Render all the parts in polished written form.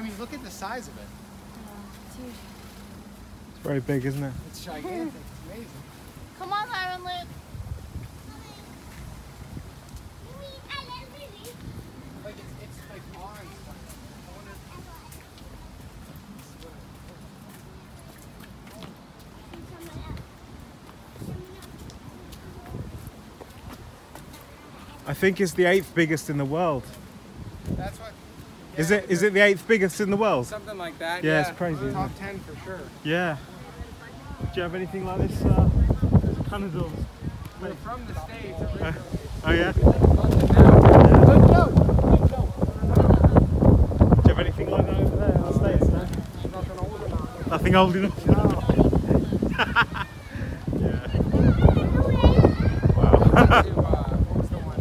mean, look at the size of it. It's huge. It's very big, isn't it? It's gigantic. It's amazing. Come on, Iron Luke. Like it's like orange. I think it's the 8th biggest in the world. That's what. Is it the 8th biggest in the world? Something like that. Yeah, it's crazy. Top 10 for sure. Yeah. Do you have anything like this? Panadol. We're from the States originally. Oh yeah. Good joke. Good joke. Do you have anything like that over there in the States? No? Nothing old enough. Nothing old enough. No. Yeah. Wow. What was the one?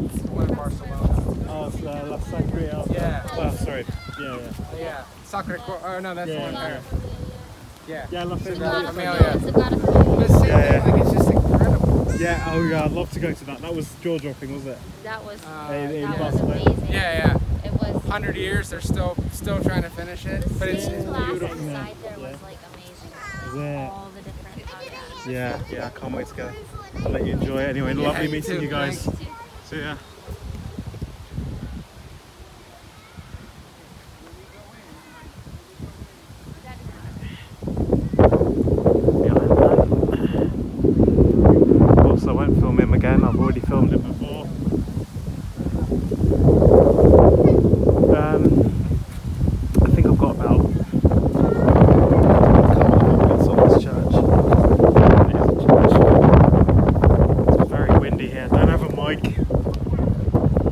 It's the one in Barcelona. Oh, it's La Sangria. Yeah. Oh, sorry. Yeah. Yeah. Sacre Cor. Oh no, that's the one there. Yeah. Yeah, La Amelia. It's got a But same thing, like it's just incredible. Yeah, oh yeah, I'd love to go to that. That was jaw dropping, was it? That was in that was Barcelona. amazing. Yeah. It was 100 years, they're still trying to finish it, but it's glass beautiful. inside there was like amazing. Is it? All the different colors. Yeah, I can't wait to go. I'll let you enjoy it. Anyway, lovely you meeting too. you guys. Thanks. See ya. Of course, I won't film him again. I've already filmed him before. I think I've got about a couple of minutes on this church. It is a church. It's very windy here. I don't have a mic,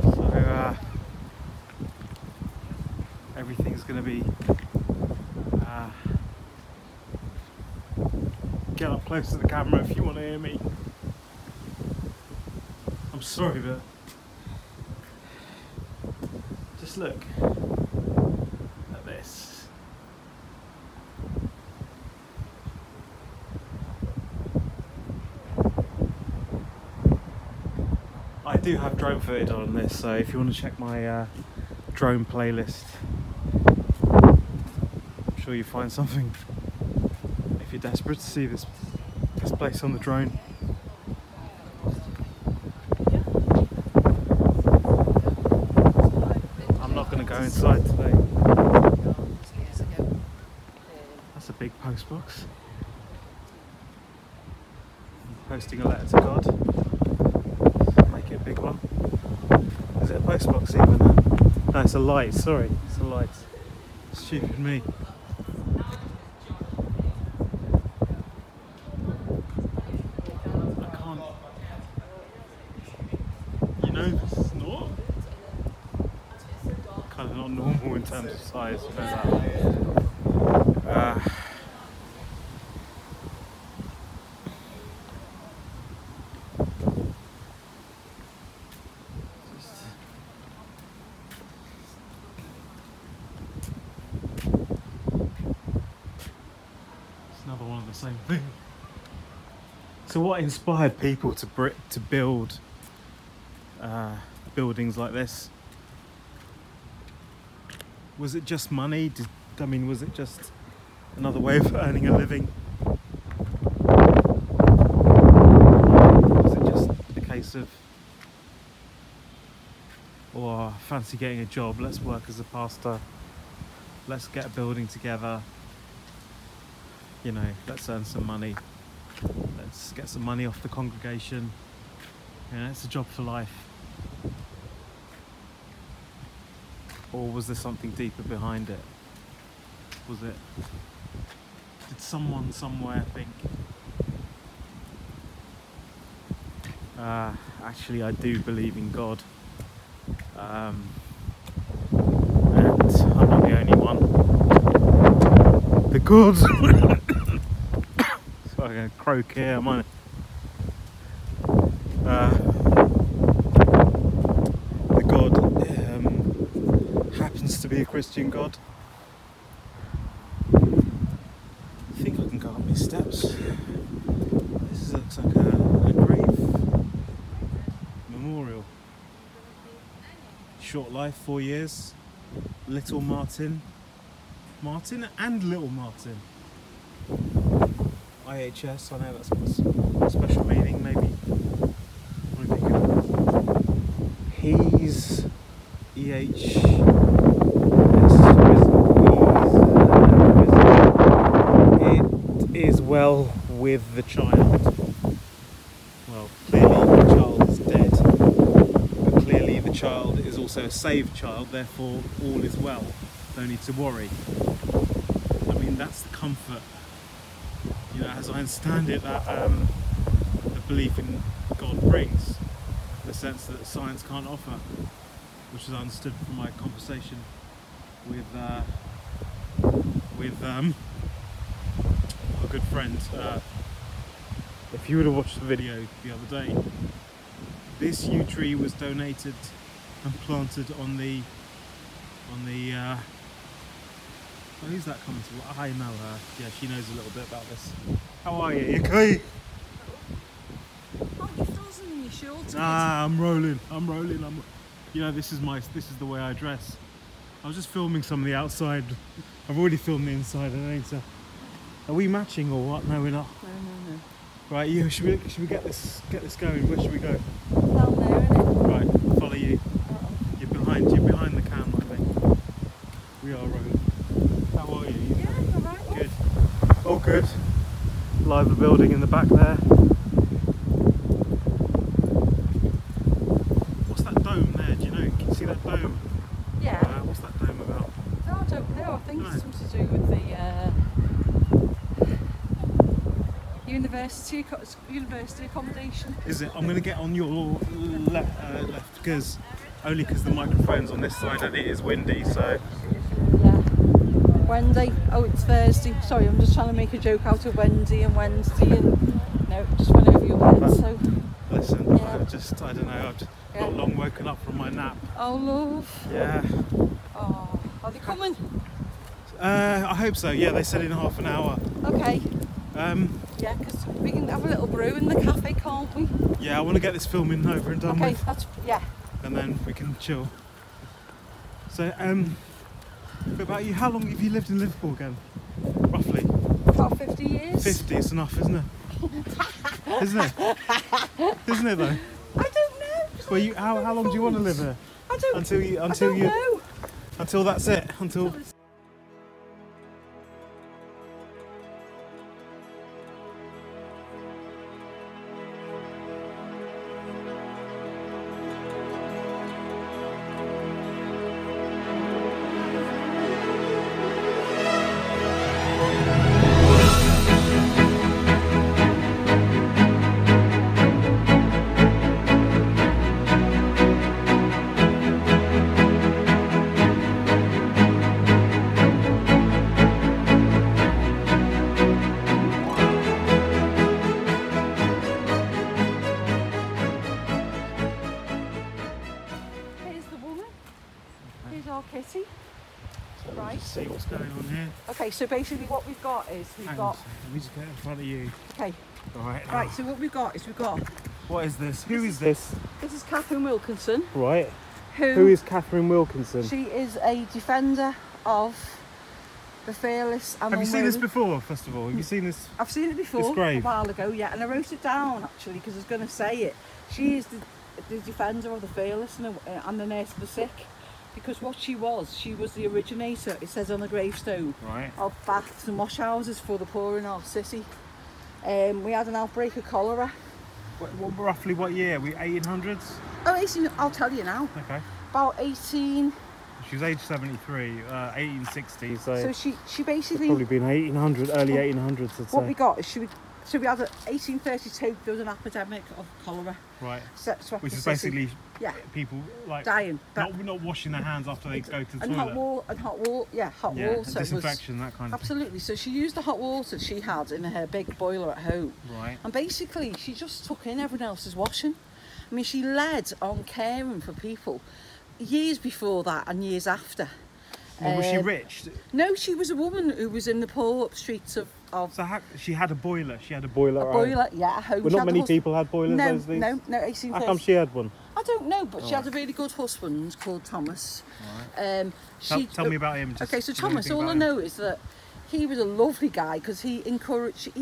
so everything's going to be get up close to the camera if you want to hear me. I'm sorry, but just look at this. I do have drone footage on this, so if you want to check my drone playlist, I'm sure you find something if you're desperate to see this place on the drone. I'm not going to go inside today. That's a big post box. I'm posting a letter to God. Make it a big one. Is it a post box even? No, it's a light, sorry. It's a light. Stupid me. I can't. You know, this is not kind of not normal in terms of size. Another one of the same thing. So what inspired people to build buildings like this? Was it just money? Was it just another way of earning a living? Was it just a case of, or fancy getting a job, let's work as a pastor, let's get a building together, you know, let's earn some money, let's get some money off the congregation, you know, it's a job for life? Or was there something deeper behind it? Did someone somewhere think, actually I do believe in God, and I'm not the only one. The God, so I'm going to croak here, am I? The God happens to be a Christian God. I think I can go up these steps. This looks like a grave memorial. Short life, 4 years. Little Martin. Martin and Little Martin. IHS, I know that's got a special meaning, maybe. He's EH. It is well with the child. Well, clearly the child is dead, but clearly the child is also a saved child, therefore all is well. Don't need to worry. I mean, that's the comfort, you know, as I understand it, that the belief in God brings, the sense that science can't offer, which is understood from my conversation with a good friend. If you would have watched the video the other day, this yew tree was donated and planted on the oh, who's that coming to? I know her. Yeah, she knows a little bit about this. How are you? You okay? Oh, you're frozen in your shorts. Ah, I'm rolling. You know, this is the way I dress. I was just filming some of the outside. I've already filmed the inside. I need to. Are we matching or what? No, we're not. No. Right, you. Should we get this going? Where should we go? Down there, innit? Right, follow you. You're behind the camera, I think. We are rolling. How are you? Yeah, you're right. Good. All good. Live a building in the back there. What's that dome there? Do you know? Can you see that dome? Yeah. What's that dome about? No, I don't know. I think No. it's something to do with the university accommodation. Is it? I'm going to get on your left because the microphone's on this side and it is windy. So Yeah. Wednesday. Oh, it's Thursday. Sorry, I'm just trying to make a joke out of Wednesday and Wednesday, and no, it just went over your head. So listen, Yeah. I don't know. I've just not long woken up from my nap. oh, love. Yeah. Oh, are they coming? I hope so. Yeah, they said in half an hour. Okay. Yeah, because we can have a little brew in the cafe, can't we? Yeah, I want to get this filming over and done Okay, with, that's yeah. and then we can chill. So, but about you, how long have you lived in Liverpool again? Roughly? About 50 years. 50 is enough, isn't it? Isn't it? Isn't it though? I don't know. Well, how long do you want to live here? I don't know. Until that's it. Until. Kitty. Right. See what's going on here. Okay, so basically what we've got is Let me just get in front of you. Okay. Right. Right, so what we've got What is this? Who is this? This is Catherine Wilkinson. Right. Who is Catherine Wilkinson? She is a defender of the fearless and Have you seen unworthy. this before, first of all? Have you seen this? I've seen it before This grave? a while ago, yeah, and I wrote it down actually because I was going to say it. She is the defender of the fearless and the nurse of the sick, because what she was the originator, it says on the gravestone, Right. of baths and wash houses for the poor in our city. We had an outbreak of cholera. Roughly what year? We 1800s? Oh, 18, I'll tell you now. Okay. About 18. She was age 73, 1860. So she basically. probably been 1800, early 1800s, I'd say. What we got is we had 1832. There was an epidemic of cholera. Right. Which is basically people like dying, not washing their hands after they go to the and toilet. hot water. Disinfection, that kind of absolutely. So she used the hot water she had in her big boiler at home. Right. And basically, she just took in everyone else's washing. I mean, she led on caring for people years before that and years after. Well, was she rich? No, she was a woman who was in the poor streets of. So she had a boiler. She had a boiler. A boiler, yeah, at home. Well, not many people had boilers those days. No, 1830s. How come she had one? I don't know, but she had a really good husband called Thomas. Right. Tell me about him. Okay, so Thomas, all I know is that he was a lovely guy because he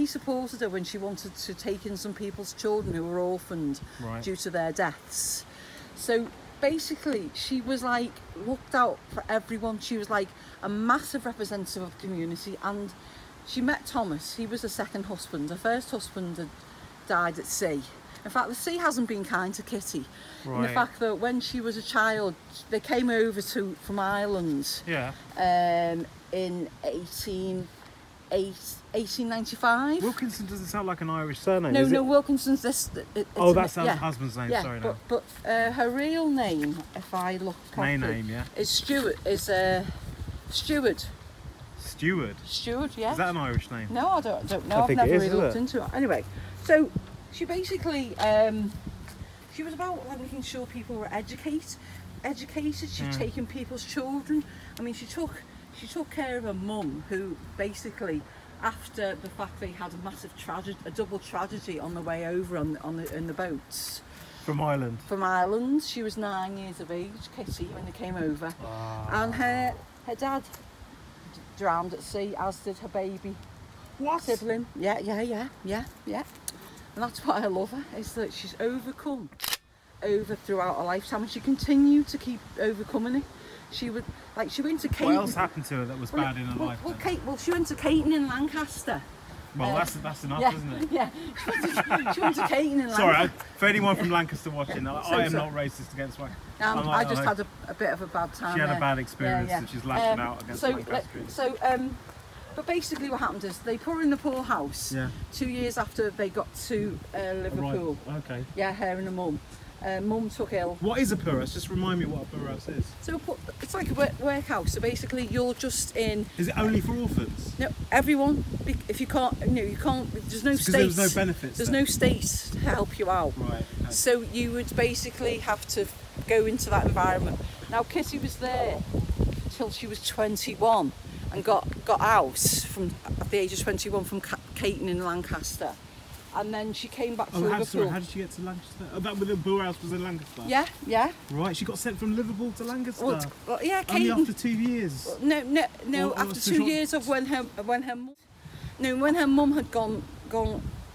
supported her when she wanted to take in some people's children who were orphaned due to their deaths. So basically, she was like looked out for everyone. She was like a massive representative of the community, and she met Thomas. He was her second husband. Her first husband had died at sea. In fact, the sea hasn't been kind to Kitty. In the fact that when she was a child, they came over from Ireland. Yeah. In 1895. Wilkinson doesn't sound like an Irish surname. No, Wilkinson's this. Oh, that's her husband's name. Yeah, sorry, but her real name, if I look properly, name, is Stewart. Stewart. Stewart, yeah. Is that an Irish name? No, I don't know. I've never really looked into it. Anyway, so she basically, she was about like making sure people were educated. She'd taken people's children. I mean, she took care of her mum, who basically, after the fact they had a massive tragedy, a double tragedy on the way over in the boats. From Ireland? From Ireland. She was 9 years of age, Kitty, when they came over. And her dad drowned at sea, as did her baby sibling. Yeah. And that's why I love her, is that she's overcome throughout her lifetime, and she continued to keep overcoming it. She went to Caton. What else happened to her that was bad in her life? Well, she went to Caton in Lancaster. Well, that's enough, isn't it? Yeah, she went to Caton in Lancaster. Sorry, for anyone from Lancaster watching, I am not racist against Lancaster. I just had a bit of a bad time. She had a bad experience, and she's lashing out against Lancastrians. But basically what happened is they put her in the poorhouse 2 years after they got to Liverpool. Right. Okay. Yeah, her and her mum. Mum took ill. What is a poorhouse? Just remind me what a poorhouse is. So it's like a workhouse. So basically, you're just in. Is it only for orphans? No, everyone. If you can't, you can't. There's no state. There's no benefits. There's no state to help you out. Right. Okay. So you would basically have to go into that environment. Now Kitty was there till she was 21 and got out at the age of 21 from Caton in Lancaster. And then she came back to Liverpool. How did she get to Lancaster? Oh, that with the poorhouse was in Lancaster? Yeah. Right, she got sent from Liverpool to Lancaster? Well, yeah, Caton. Only after 2 years? No, after 2 years of when her mum had gone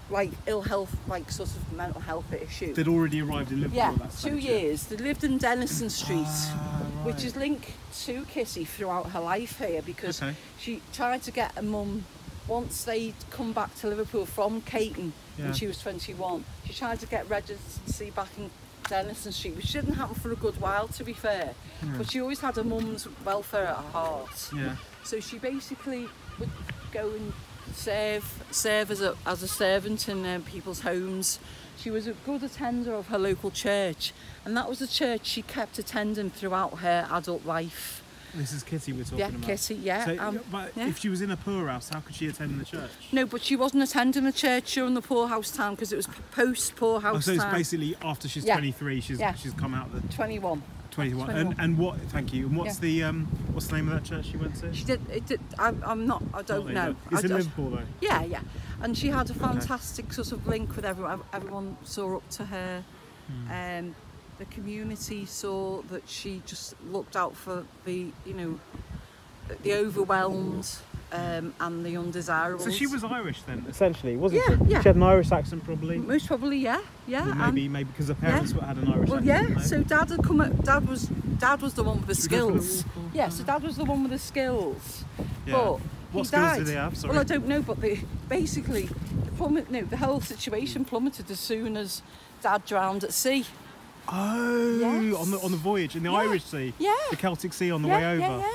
like ill health, like sort of mental health issues. They'd already arrived in Liverpool at that stage? 2 years. They lived in Denison Street, right. which is linked to Kitty throughout her life here, because she tried to get her mum, once they'd come back to Liverpool from Caton when she was 21, she tried to get residency back in Denison Street, which didn't happen for a good while, to be fair. But she always had her mum's welfare at her heart. Yeah. So she basically would go and serve as a servant in people's homes. She was a good attender of her local church, and that was the church she kept attending throughout her adult life. This is Kitty we're talking about. Kitty, So, if she was in a poorhouse, how could she attend the church? No, but she wasn't attending the church during the poorhouse time, because it was post-poorhouse time. So it's basically after she's 23, she's come out the... 21. 21. And what? Thank you. And what's the name of that church she went to? She did. I don't know. It's in Liverpool though. Yeah. And she had a fantastic sort of link with everyone. Everyone saw up to her. The community saw that she just looked out for the overwhelmed and the undesirables. So she was Irish then, essentially, wasn't she? Yeah. She had an Irish accent, probably. Most probably, yeah. Well, maybe because her parents had an Irish accent. Well, yeah. So Dad had come. Dad was the one with the skills. Yeah. So Dad was the one with the skills. Yeah. But what he skills died. did they have? Sorry. Well, I don't know, but the whole situation plummeted as soon as Dad drowned at sea. Oh, yes. on the voyage in the Irish Sea, the Celtic Sea on the way over. Yeah.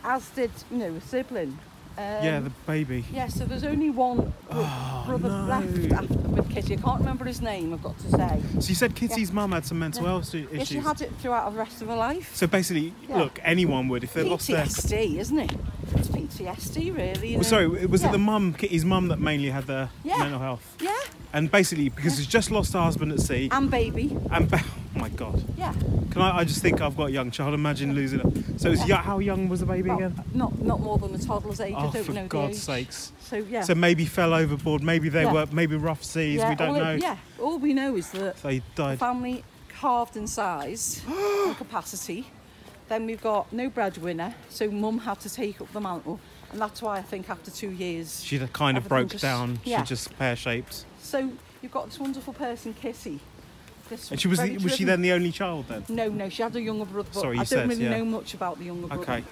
As did a sibling. The baby. Yeah, so there's only one brother left with Kitty. I can't remember his name, I've got to say. So you said Kitty's mum had some mental health issues. Yeah, she had it throughout the rest of her life. So basically, look, anyone would if they lost their... PTSD, isn't it? It's PTSD, really. Well, sorry, was it Kitty's mum that mainly had the mental health? Yeah. And basically, because she's just lost her husband at sea. And baby. Oh my God. Yeah. Can I just think I've got a young child, imagine losing it. So how young was the baby again? Not more than a toddler's age, I don't know the age. For God's sakes. So maybe fell overboard, maybe they were, maybe rough seas, we don't know. All we know is that they died. the family halved in size and capacity. Then we've got no breadwinner, so Mum had to take up the mantle, and that's why I think after 2 years she kind of broke down. Yeah. She just pear-shaped. So you've got this wonderful person, Kitty. And she was she then the only child then? No, she had a younger brother. But Sorry, I don't really know much about the younger brother. Okay.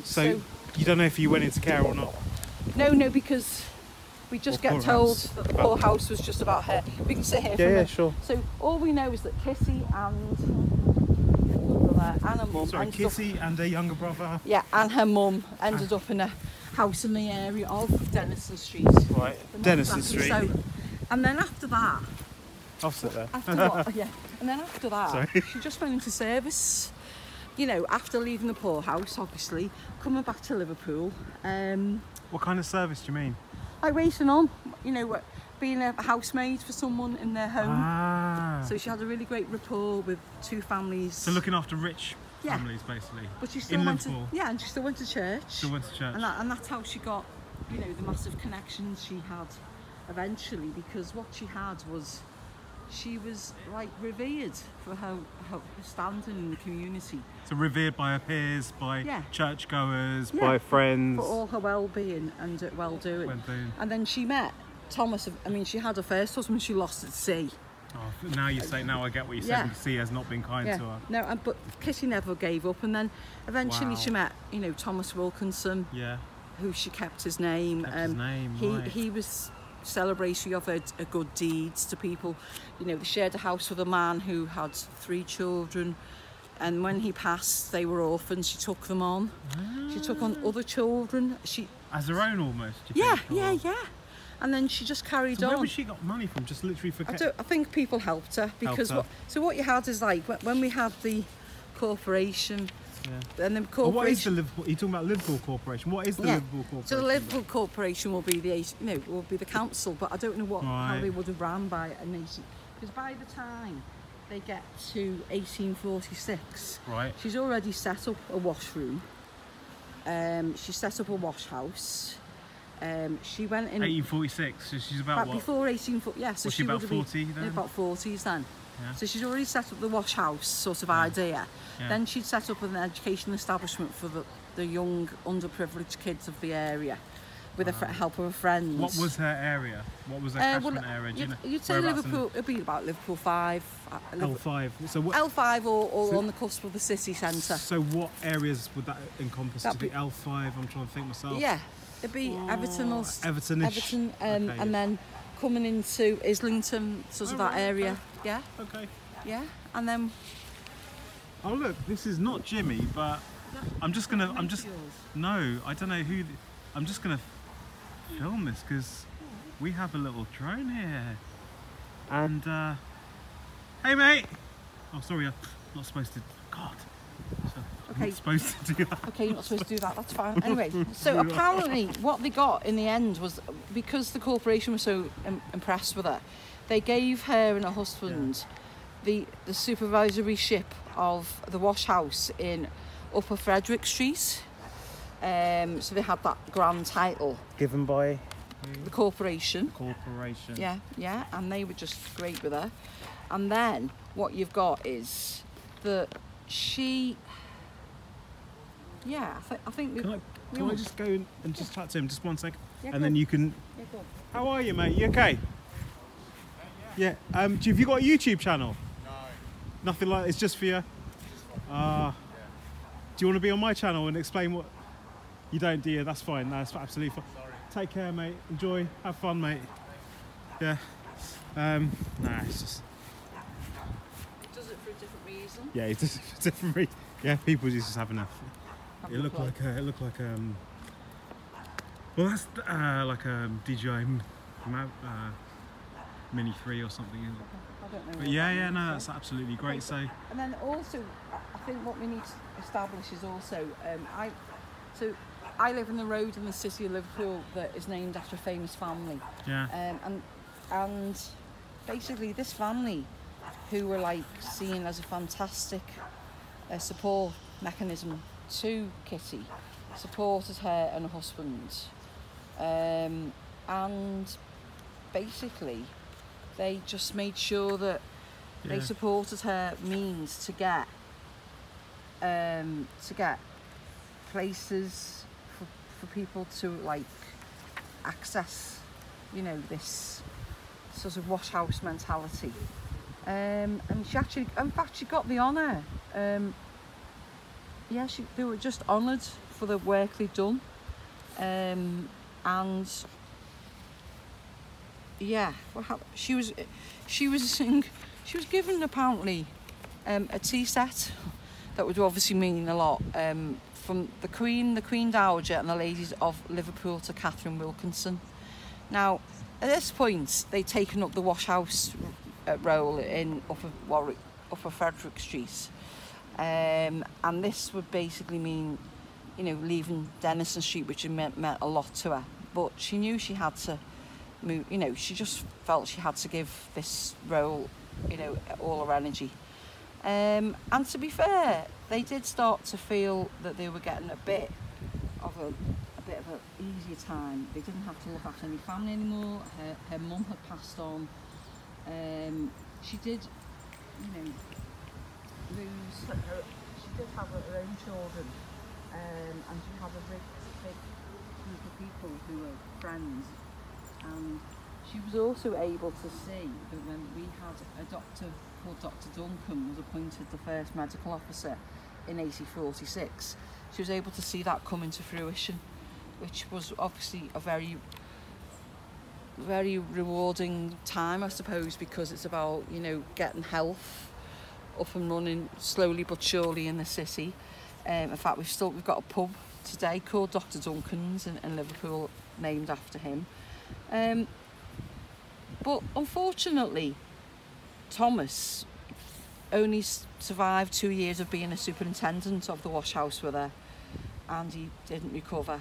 So you don't know if you went into care or not? No, because we just get told that the poor house was just about her. We can sit here. Yeah, sure. So all we know is that Kitty and her mum. Sorry, Kitty and her younger brother. Yeah, and her mum ended up in a house in the area of Denison Street. Right, Denison Street. So, and then after that. I'll sit there. After what? Yeah. And then after that, she just went into service. You know, after leaving the poorhouse, obviously, coming back to Liverpool. What kind of service do you mean? Like waiting on, you know, being a housemaid for someone in their home. Ah. So she had a really great rapport with 2 families. So looking after rich families, basically. But she still went to, and she still went to church. Still went to church. And that's how she got, you know, the massive connections she had eventually, because what she had was, she was like revered for her standing in the community. So revered by her peers, by churchgoers, by friends. For all her well-being and well-doing. And then she met Thomas. I mean, she had her first husband she lost at sea. Oh, now you say, now I get what you said. The sea has not been kind to her. No, but Kitty never gave up. And then eventually she met, you know, Thomas Wilkinson. Yeah. Who she kept his name. He was celebratory of her good deeds to people. You know, they shared a house with a man who had 3 children, and when he passed they were orphans. She took them on. She took on other children. She as her own almost. Yeah. And then she just carried on. Where was she got money from? Just literally for I think people helped her because what you had is like when we had the corporation. Yeah. And the corporation. What is the Liverpool? You're talking about Liverpool Corporation. What is the Liverpool Corporation? So the Liverpool Corporation will be will be the council, but I don't know how they would have ran by a nation, because by the time they get to 1846, she's already set up a washroom. She set up a wash house. She went in 1846. So she's about what? Before 1840. Yeah. So was she about 40 then? About 40s then. Yeah. So she's already set up the wash house sort of idea. Yeah. Then she'd set up an education establishment for the young underprivileged kids of the area with the help of a friend. What was her area? What was her catchment area? You'd say Liverpool, it'd be about Liverpool 5. L5. So what? L5 or on the cusp of the city centre. So what areas would that encompass? To be L5? I'm trying to think myself. Yeah, it'd be Everton-ish. Everton, and then coming into Islington, sort of that area. Yeah. Okay. Yeah, and then. Oh look, this is not Jimmy, but I'm just gonna. No, I don't know who. I'm just gonna film this because we have a little drone here. And hey mate. Oh sorry, I'm not supposed to. God. I'm not supposed to do that. Okay, you're not supposed to do that. That's fine. Anyway, so apparently what they got in the end was, because the corporation was so impressed with her, they gave her and her husband the supervisory ship of the wash house in Upper Frederick Street. So they had that grand title given by the corporation. Yeah, and they were just great with her. And then what you've got is that she. Yeah, I think. Can I just go and just chat to him just 1 second, and then you can. Yeah, go on. How are you, mate? You okay? Yeah. Have you got a YouTube channel? No. Nothing like. It's just for you. Do you want to be on my channel and explain what? You don't, do you? That's fine. No, that's absolutely fine. Sorry. Take care, mate. Enjoy. Have fun, mate. Yeah. Nah, it's just. Does it for a different reason? Yeah, it does it for a different reason. Yeah, people just have enough. It looked like well, that's like a DJI Mini 3 or something. I don't know. But yeah, no, that's absolutely great. So. And then also, I think what we need to establish is also, I live in the road in the city of Liverpool that is named after a famous family. Yeah. And basically this family, who were like seen as a fantastic support mechanism to Kitty, supported her and her husband, and basically they just made sure that They supported her means to get places for people to like access, you know, this sort of wash house mentality. And she actually, in fact, she got the honour. Yeah, they were just honoured for the work they'd done. And yeah, she was given apparently a tea set that would obviously mean a lot, from the Queen Dowager and the ladies of Liverpool to Catherine Wilkinson. Now, at this point, they'd taken up the wash house role in Upper Frederick Street, and this would basically mean, you know, leaving Denison Street, which meant a lot to her. But she knew she had to move. You know, she just felt she had to give this role, you know, all her energy. And to be fair, they did start to feel that they were getting a bit of an easier time. They didn't have to look after any family anymore. Her mum had passed on. She did, you know, lose her. She did have her own children, and she had a big group of people who were friends. And she was also able to see that when we had a doctor called Dr. Duncan was appointed the first medical officer in 1846, she was able to see that come into fruition, which was obviously a very, very rewarding time, I suppose, because it's about, you know, getting health up and running slowly but surely in the city. In fact, we've got a pub today called Dr. Duncan's in Liverpool, named after him. But unfortunately, Thomas only survived 2 years of being a superintendent of the wash house with her, and he didn't recover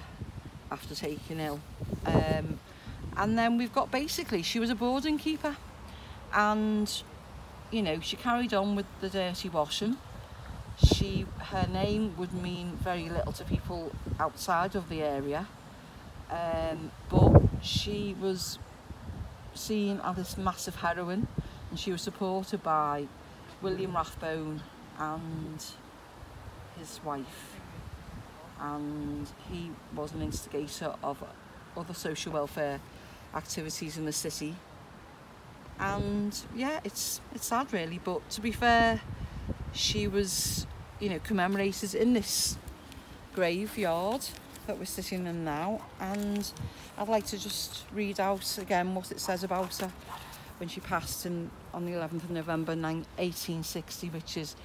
after taking ill. And then we've got, basically, she was a boarding keeper, and, you know, she carried on with the dirty washing. Her name would mean very little to people outside of the area, but she was seen as this massive heroine, and she was supported by William Rathbone and his wife, and he was an instigator of other social welfare activities in the city. And yeah, it's sad really, but to be fair, she was, you know, commemorated in this graveyard that we're sitting in now. And I'd like to just read out again what it says about her when she passed on the 11th of November 1860, which is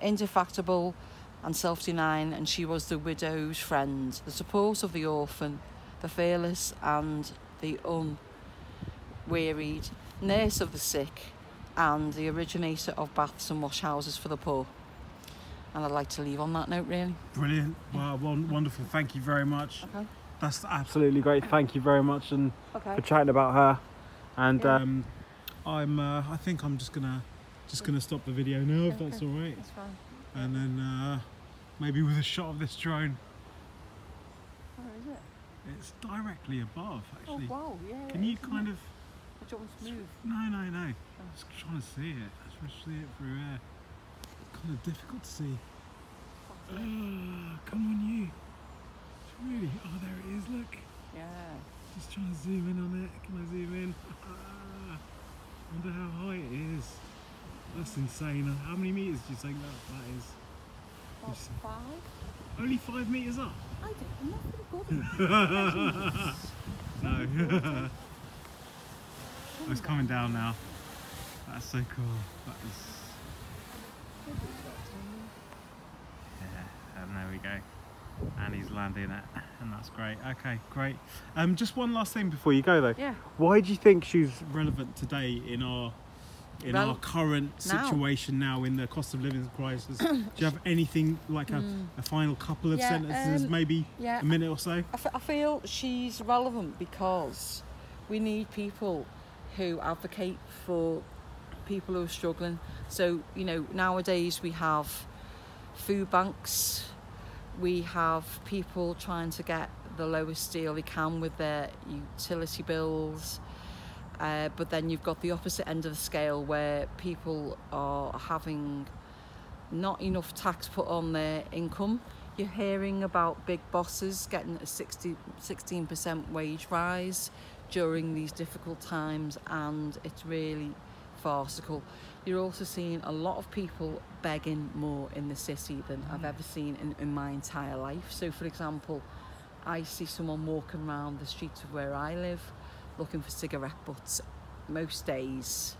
indefatigable and self-denying, and she was the widow's friend, the support of the orphan, the fearless and the unwearied, nurse of the sick, and the originator of baths and wash houses for the poor. And I'd like to leave on that note, really. Brilliant. Wow, wonderful. Thank you very much. Okay. That's absolutely great. Thank you very much, and for chatting about her. And I think I'm just gonna stop the video now, if that's all right. That's fine. And then maybe with a shot of this drone. Where is it? It's directly above, actually. Oh wow, yeah. Can you kind of? Do you want to move? No. I'm just trying to see it. I just see it through air. Kind of difficult to see. Come on, you. It's really. Oh, there it is. Look. Yeah. Just trying to zoom in on it. Can I zoom in? Wonder how high it is. That's insane. How many meters do you think that is? About 5. Only 5 meters up? I don't. I'm not very good. No. Oh, it's coming down now. That's so cool. That is. Yeah, and there we go. And he's landing it, and that's great. Okay, great. Just one last thing before you go, though. Yeah. Why do you think she's relevant today in our current situation now in the cost of living crisis? Do you have anything like a final couple of sentences, maybe a minute or so? I feel she's relevant because we need people who advocate for people who are struggling. So, you know, nowadays we have food banks, we have people trying to get the lowest deal they can with their utility bills, But then you've got the opposite end of the scale where people are having not enough tax put on their income. You're hearing about big bosses getting a 16% wage rise during these difficult times, and it's really farcical. You're also seeing a lot of people begging more in the city than I've ever seen in my entire life. So for example, I see someone walking around the streets of where I live looking for cigarette butts most days,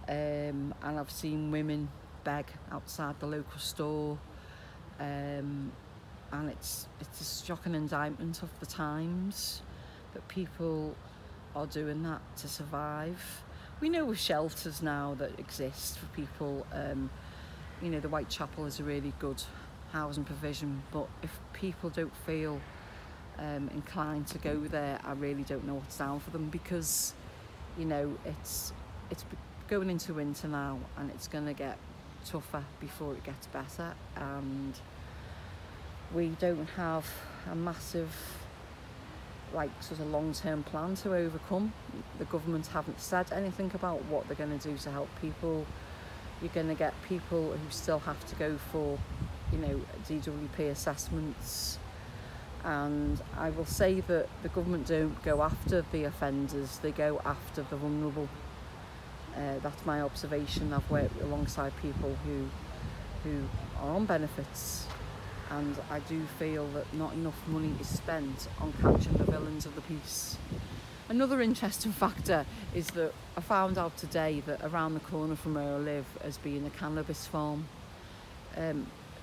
and I've seen women beg outside the local store, and it's a shocking indictment of the times that people are doing that to survive. We know of shelters now that exist for people. You know, the Whitechapel is a really good housing provision, but if people don't feel inclined to go there, I really don't know what's down for them, because you know it's going into winter now, and it's going to get tougher before it gets better, and we don't have a massive sort of long-term plan to overcome. The government haven't said anything about what they're going to do to help people. You're going to get people who still have to go for, you know, DWP assessments. And I will say that the government don't go after the offenders, they go after the vulnerable. That's my observation. I've worked alongside people who are on benefits, and I do feel that not enough money is spent on catching the villains of the piece. Another interesting factor is that I found out today that around the corner from where I live has been a cannabis farm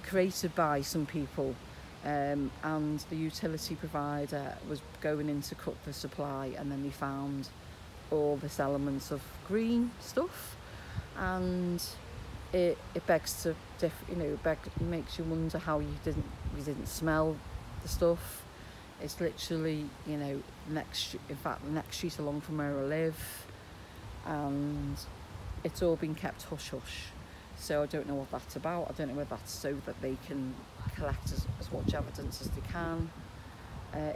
created by some people. And the utility provider was going in to cut the supply, and then they found all this elements of green stuff, and it begs to makes you wonder how you didn't smell the stuff. It's literally, you know, the next street along from where I live, and it's all been kept hush hush. So I don't know what that's about. I don't know whether that's so that they can collect as much evidence as they can.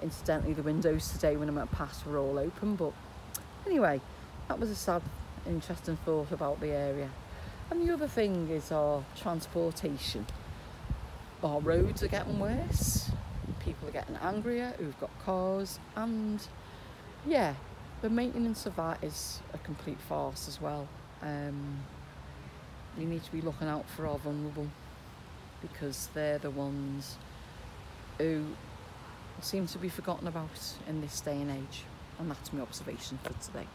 Incidentally, the windows today when I went past were all open, but anyway, that was a sad, interesting thought about the area. And the other thing is our transportation. Our roads are getting worse. People are getting angrier who've got cars, and yeah, the maintenance of that is a complete farce as well. We need to be looking out for our vulnerable, because they're the ones who seem to be forgotten about in this day and age. And that's my observation for today.